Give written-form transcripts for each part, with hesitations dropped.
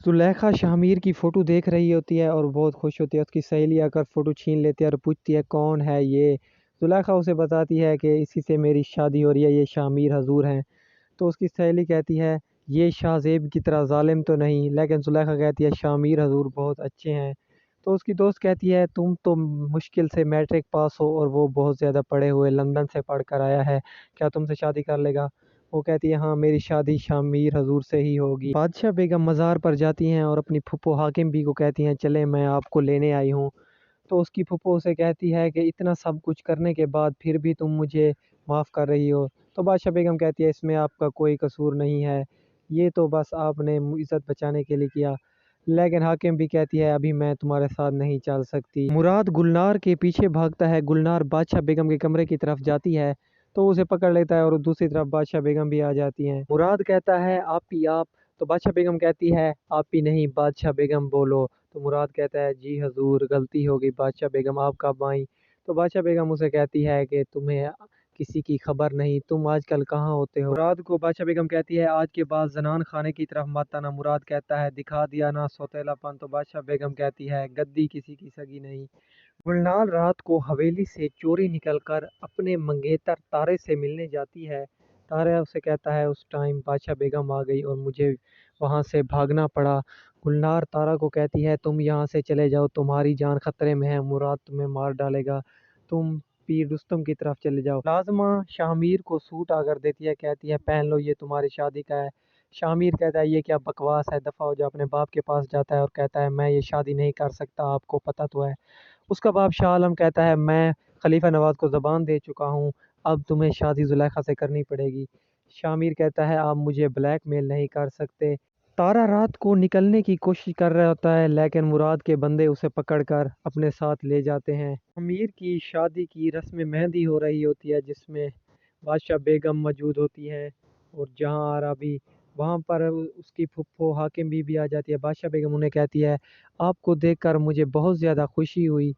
زلیخا شامیر کی فوٹو دیکھ رہی ہوتی ہے اور بہت خوش ہوتی ہے۔ اس کی سہیلی آ کر فوٹو چھین لیتی ہے اور پوچھتی ہے کون ہے یہ۔ زلیخا اسے بتاتی ہے کہ اسی سے میری شادی ہو رہی ہے، یہ شامیر حضور ہیں۔ تو اس کی سہیلی کہتی ہے یہ شاہ زیب کی طرح ظالم تو نہیں، لیکن زلیخا کہتی ہے شامیر حضور بہت اچھے ہیں۔ تو اس کی دوست کہتی ہے تم تو مشکل سے میٹرک پاس ہو اور وہ بہت زیادہ پڑھے ہوئے لندن سے پڑھ کر آیا ہے، کیا تم سے شادی کر لے گا؟ وہ کہتی ہے ہاں میری شادی شامیر حضور سے ہی ہوگی۔ بادشاہ بیگم مزار پر جاتی ہیں اور اپنی پھپھو حاکم بی کو کہتی ہیں چلے میں آپ کو لینے آئی ہوں۔ تو اس کی پھپھو اسے کہتی ہے کہ اتنا سب کچھ کرنے کے بعد پھر بھی تم مجھے معاف کر رہی ہو؟ تو بادشاہ بیگم کہتی ہے اس میں آپ کا کوئی قصور نہیں ہے، یہ تو بس آپ نے عزت بچانے کے لیے کیا۔ لیکن حاکم بھی کہتی ہے ابھی میں تمہارے ساتھ نہیں چل سکتی۔ مراد گلنار کے پیچھے بھاگتا ہے۔ گلنار بادشاہ بیگم کے کمرے کی طرف جاتی ہے تو اسے پکڑ لیتا ہے اور دوسری طرف بادشاہ بیگم بھی آ جاتی ہیں۔ مراد کہتا ہے آپ ہی آپ، تو بادشاہ بیگم کہتی ہے آپ ہی نہیں بادشاہ بیگم بولو۔ تو مراد کہتا ہے جی حضور غلطی ہوگی بادشاہ بیگم، آپ کب آئیں؟ تو بادشاہ بیگم اسے کہتی ہے کہ تمہیں کسی کی خبر نہیں، تم آج کل کہاں ہوتے ہو؟ مراد کو بادشاہ بیگم کہتی ہے آج کے بعد زنان خانے کی طرف مت آنا۔ مراد کہتا ہے دکھا دیا نا سوتیلا پن۔ تو بادشاہ بیگم کہتی ہے گدی کسی کی سگی نہیں۔ گلنار رات کو حویلی سے چوری نکل کر اپنے منگیتر تارے سے ملنے جاتی ہے۔ تارا اسے کہتا ہے اس ٹائم بادشاہ بیگم آ گئی اور مجھے وہاں سے بھاگنا پڑا۔ گلنار تارا کو کہتی ہے تم یہاں سے چلے جاؤ، تمہاری جان خطرے میں ہے، مراد تمہیں مار ڈالے گا، تم پیر رستم کی طرف چلے جاؤ۔ لازمہ شامیر کو سوٹ آ کر دیتی ہے، کہتی ہے پہن لو یہ تمہاری شادی کا ہے۔ شامیر کہتا ہے یہ کیا بکواس ہے، دفعہ ہو جا۔ اپنے باپ کے پاس جاتا ہے اور کہتا ہے میں یہ شادی نہیں کر سکتا، آپ کو پتہ تو ہے۔ اس کا باپ شاہ عالم کہتا ہے میں خلیفہ نواز کو زبان دے چکا ہوں، اب تمہیں شادی زلیخا سے کرنی پڑے گی۔ شامیر کہتا ہے آپ مجھے بلیک میل نہیں کر سکتے۔ تارا رات کو نکلنے کی کوشش کر رہا ہوتا ہے لیکن مراد کے بندے اسے پکڑ کر اپنے ساتھ لے جاتے ہیں۔ شامیر کی شادی کی رسم مہندی ہو رہی ہوتی ہے جس میں بادشاہ بیگم موجود ہوتی ہے اور جہاں آرا بھی، وہاں پر اس کی پھپھو حاکم بھی آ جاتی ہے۔ بادشاہ بیگم انہیں کہتی ہے آپ کو دیکھ کر مجھے بہت زیادہ خوشی ہوئی۔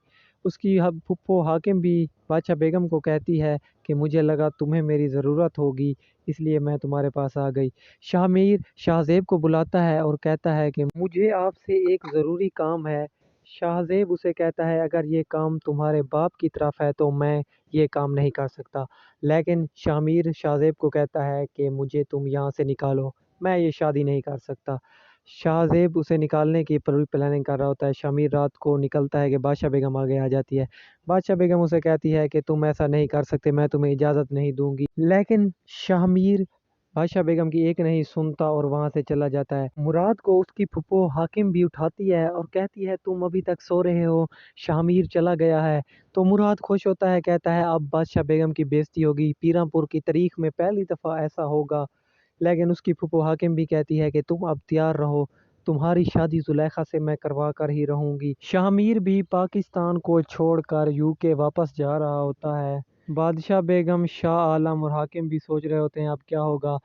اس کی پھپھو حاکم بھی بادشاہ بیگم کو کہتی ہے کہ مجھے لگا تمہیں میری ضرورت ہوگی اس لیے میں تمہارے پاس آ گئی۔ شامیر شاہ زیب کو بلاتا ہے اور کہتا ہے کہ مجھے آپ سے ایک ضروری کام ہے۔ شاہ زیب اسے کہتا ہے اگر یہ کام تمہارے باپ کی طرف ہے تو میں یہ کام نہیں کر سکتا، لیکن شامیر شاہ زیب کو کہتا ہے کہ مجھے تم یہاں سے نکالو، میں یہ شادی نہیں کر سکتا۔ شاہ زیب اسے نکالنے کی پوری پلاننگ کر رہا ہوتا ہے۔ شامیر رات کو نکلتا ہے کہ بادشاہ بیگم آگے آ جاتی ہے۔ بادشاہ بیگم اسے کہتی ہے کہ تم ایسا نہیں کر سکتے، میں تمہیں اجازت نہیں دوں گی، لیکن شامیر بادشاہ بیگم کی ایک نہیں سنتا اور وہاں سے چلا جاتا ہے۔ مراد کو اس کی پھپھو حاکم بھی اٹھاتی ہے اور کہتی ہے تم ابھی تک سو رہے ہو، شامیر چلا گیا ہے۔ تو مراد خوش ہوتا ہے، کہتا ہے اب بادشاہ بیگم کی بےزتی ہوگی، پیراں پور کی تاریخ میں پہلی دفعہ ایسا ہوگا۔ لیکن اس کی پھپھو حاکم بھی کہتی ہے کہ تم اب تیار رہو، تمہاری شادی زلیخا سے میں کروا کر ہی رہوں گی۔ شامیر بھی پاکستان کو چھوڑ کر UK واپس جا رہا ہوتا ہے۔ بادشاہ بیگم، شاہ عالم اور حاکم بھی سوچ رہے ہوتے ہیں اب کیا ہوگا۔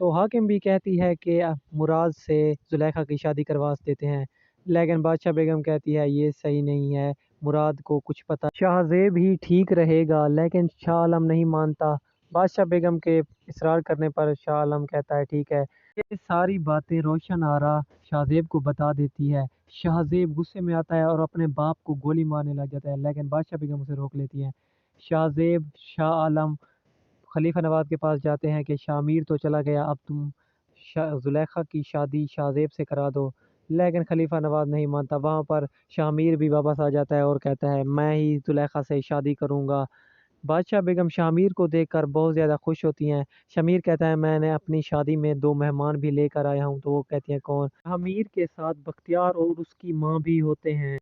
تو حاکم بھی کہتی ہے کہ مراد سے زلیخا کی شادی کروا دیتے ہیں، لیکن بادشاہ بیگم کہتی ہے یہ صحیح نہیں ہے، مراد کو کچھ پتہ، شاہ زیب ہی ٹھیک رہے گا، لیکن شاہ عالم نہیں مانتا۔ بادشاہ بیگم کے اصرار کرنے پر شاہ عالم کہتا ہے ٹھیک ہے۔ یہ ساری باتیں روشن آرا شاہ زیب کو بتا دیتی ہے۔ شاہ زیب غصے میں آتا ہے اور اپنے باپ کو گولی مارنے لگ جاتا ہے، لیکن بادشاہ بیگم اسے روک لیتی ہے۔ شاہ زیب شاہ عالم خلیفہ نواز کے پاس جاتے ہیں کہ شامیر تو چلا گیا، اب تم زلیخا کی شادی شاہ زیب سے کرا دو، لیکن خلیفہ نواز نہیں مانتا۔ وہاں پر شامیر بھی واپس آ جاتا ہے اور کہتا ہے میں ہی زلیخا سے شادی کروں گا۔ بادشاہ بیگم شامیر کو دیکھ کر بہت زیادہ خوش ہوتی ہیں۔ شامیر کہتا ہے میں نے اپنی شادی میں 2 مہمان بھی لے کر آیا ہوں۔ تو وہ کہتی ہیں کون؟ شامیر کے ساتھ بختیار اور اس کی ماں بھی ہوتے ہیں۔